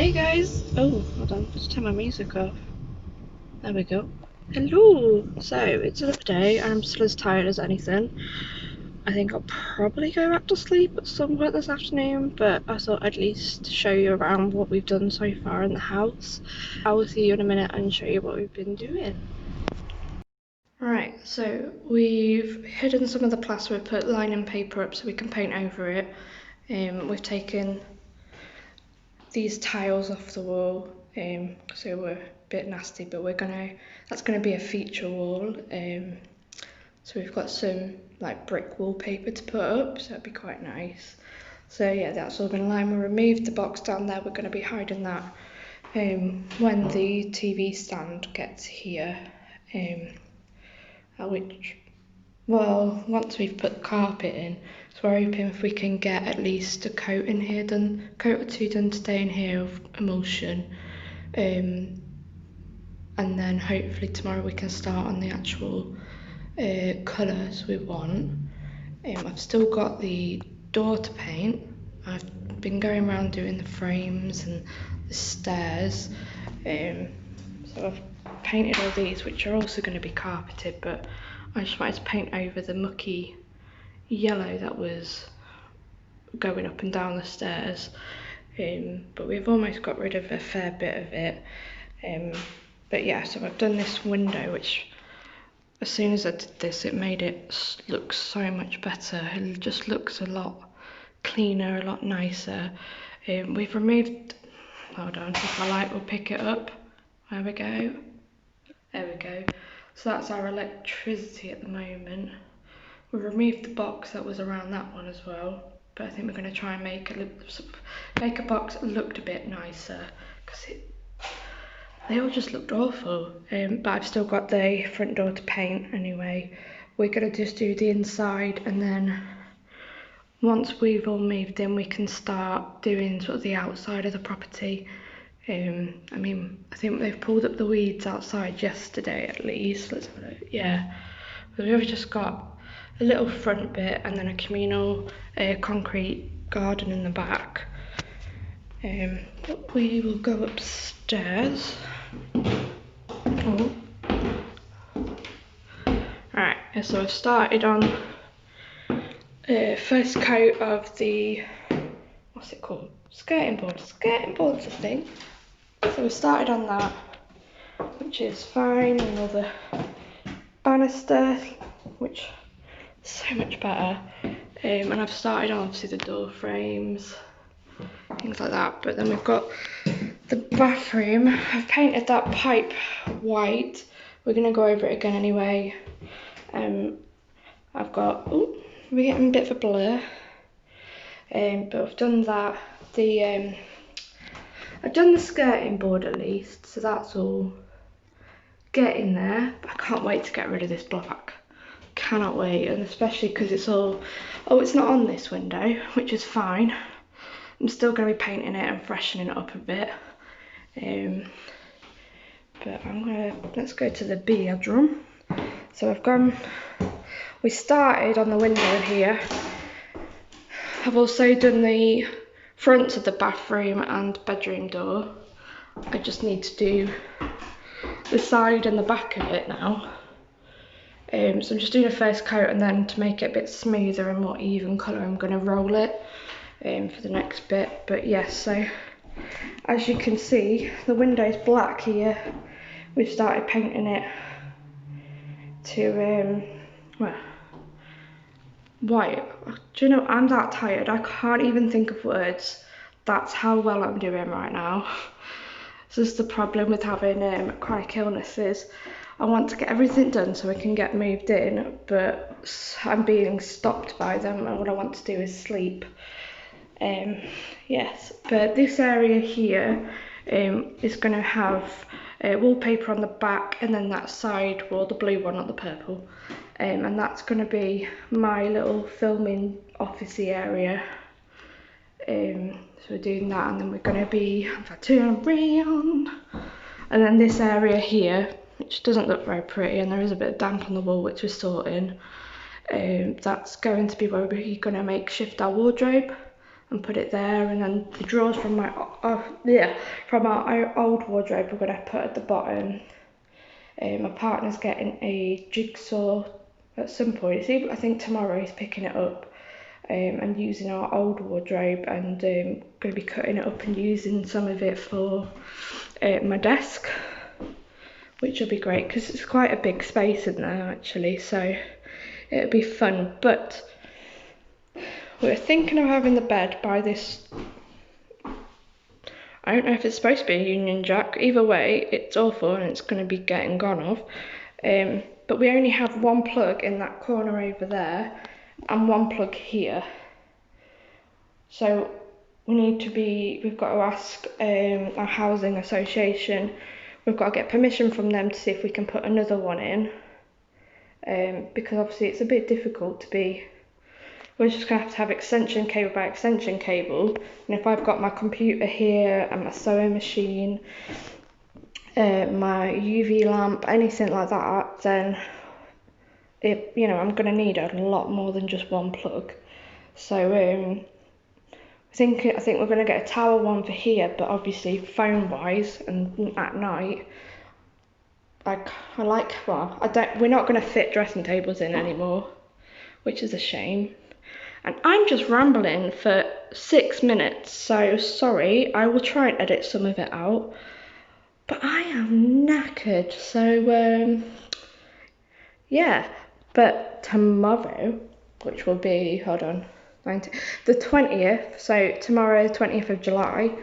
Hey guys! Oh, hold on, just turn my music off. There we go. Hello! So, it's another day, and I'm still as tired as anything. I think I'll probably go back to sleep at some point this afternoon, but I thought I'd at least show you around what we've done so far in the house. I will see you in a minute and show you what we've been doing. Right, so we've hidden some of the plaster, we've put lining paper up so we can paint over it. We've taken these tiles off the wall, so we're a bit nasty, but that's gonna be a feature wall. So we've got some like brick wallpaper to put up, so that'd be quite nice. So yeah, that's all been lined. We removed the box down there, we're gonna be hiding that when the TV stand gets here, once we've put the carpet in, so we're hoping if we can get at least a coat in here done, coat or two done today in here of emulsion, and then hopefully tomorrow we can start on the actual colours we want. I've still got the door to paint. I've been going around doing the frames and the stairs, so I've painted all these, which are also going to be carpeted, but I just wanted to paint over the mucky yellow that was going up and down the stairs, but we've almost got rid of a fair bit of it. But yeah, so I've done this window, which as soon as I did this, it made it look so much better. It just looks a lot cleaner, a lot nicer. We've removed, hold on, if my light will pick it up. There we go. There we go. So that's our electricity at the moment. We removed the box that was around that one as well, but I think we're going to try and make a box that looked a bit nicer, because they all just looked awful. But I've still got the front door to paint anyway. We're going to just do the inside, and then once we've all moved in, we can start doing sort of the outside of the property. I mean, I think they've pulled up the weeds outside yesterday at least. Let's have a look. Yeah, but we've just got a little front bit and then a communal concrete garden in the back. But we will go upstairs. Oh. Right, so I've started on first coat of the, what's it called? Skirting boards, I think. So we started on that, which is fine. Another banister, which is so much better. And I've started on obviously the door frames, things like that. But then we've got the bathroom. I've painted that pipe white. We're gonna go over it again anyway. I've got, oh, we're getting a bit of a blur. But I've done that. I've done the skirting board at least, so that's all getting there. But I can't wait to get rid of this black. Cannot wait, and especially because it's all, oh, it's not on this window, which is fine. I'm still going to be painting it and freshening it up a bit. But let's go to the bedroom. So we started on the window here. I've also done the front of the bathroom and bedroom door. I just need to do the side and the back of it now. So I'm just doing a first coat, and then to make it a bit smoother and more even colour, I'm going to roll it for the next bit. But yes, so as you can see, the window's black here. We've started painting it to white. Do you know, I'm that tired, I can't even think of words. That's how well I'm doing right now. This is the problem with having chronic illnesses. I want to get everything done so I can get moved in, but I'm being stopped by them, and what I want to do is sleep. Yes, but this area here is going to have wallpaper on the back, and then that side wall, the blue one, not the purple, and that's going to be my little filming officey area. So we're doing that, and then we're going to be, if I turn around, and then this area here, which doesn't look very pretty, and there is a bit of damp on the wall, which we're sorting. That's going to be where we're going to makeshift our wardrobe. and put it there, and then the drawers from my from our old wardrobe we're gonna put at the bottom. My partner's getting a jigsaw at some point. I think tomorrow he's picking it up and using our old wardrobe, and going to be cutting it up and using some of it for my desk, which will be great because it's quite a big space in there actually, so it'll be fun. But we're thinking of having the bed by this, I don't know if it's supposed to be a Union Jack. Either way, it's awful and it's going to be getting gone off. But we only have one plug in that corner over there and one plug here. So we've got to ask our housing association. We've got to get permission from them to see if we can put another one in. Because obviously it's a bit difficult to be. We're just going to have extension cable by extension cable, and if I've got my computer here and my sewing machine, my UV lamp, anything like that, then I'm going to need a lot more than just one plug. So I think we're going to get a tower one for here, but obviously phone wise and at night, we're not going to fit dressing tables in anymore, which is a shame. And I'm just rambling for 6 minutes, so sorry, I will try and edit some of it out. But I am knackered, so yeah. But tomorrow, which will be, the 20th, so tomorrow, 20th of July,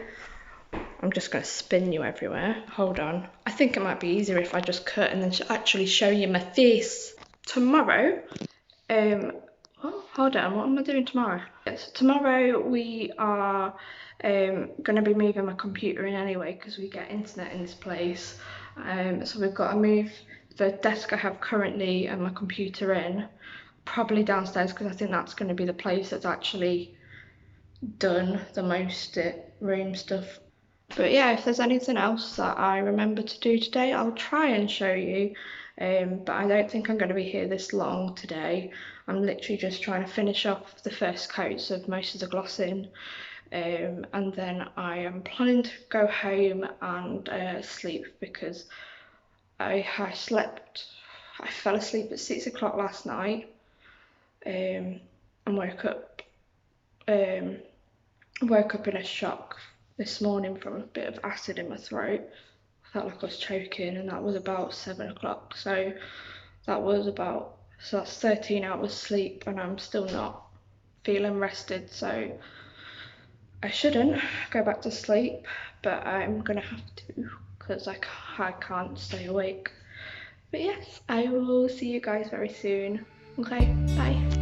I'm just going to spin you everywhere. Hold on. I think it might be easier if I just cut and then actually show you my face. Tomorrow, hold on, what am I doing tomorrow? Yes, tomorrow we are going to be moving my computer in anyway because we get internet in this place. So we've got to move the desk I have currently and my computer in, probably downstairs because I think that's going to be the place that's actually done the most room stuff. But yeah, if there's anything else that I remember to do today, I'll try and show you. But I don't think I'm going to be here this long today. I'm literally just trying to finish off the first coats of most of the glossing. And then I am planning to go home and sleep because I fell asleep at 6 o'clock last night and woke up in a shock this morning from a bit of acid in my throat. I felt like I was choking, and that was about 7 o'clock. So that's 13 hours sleep, and I'm still not feeling rested. So I shouldn't go back to sleep, but I'm gonna have to because I can't stay awake. But yes, I will see you guys very soon. Okay, bye.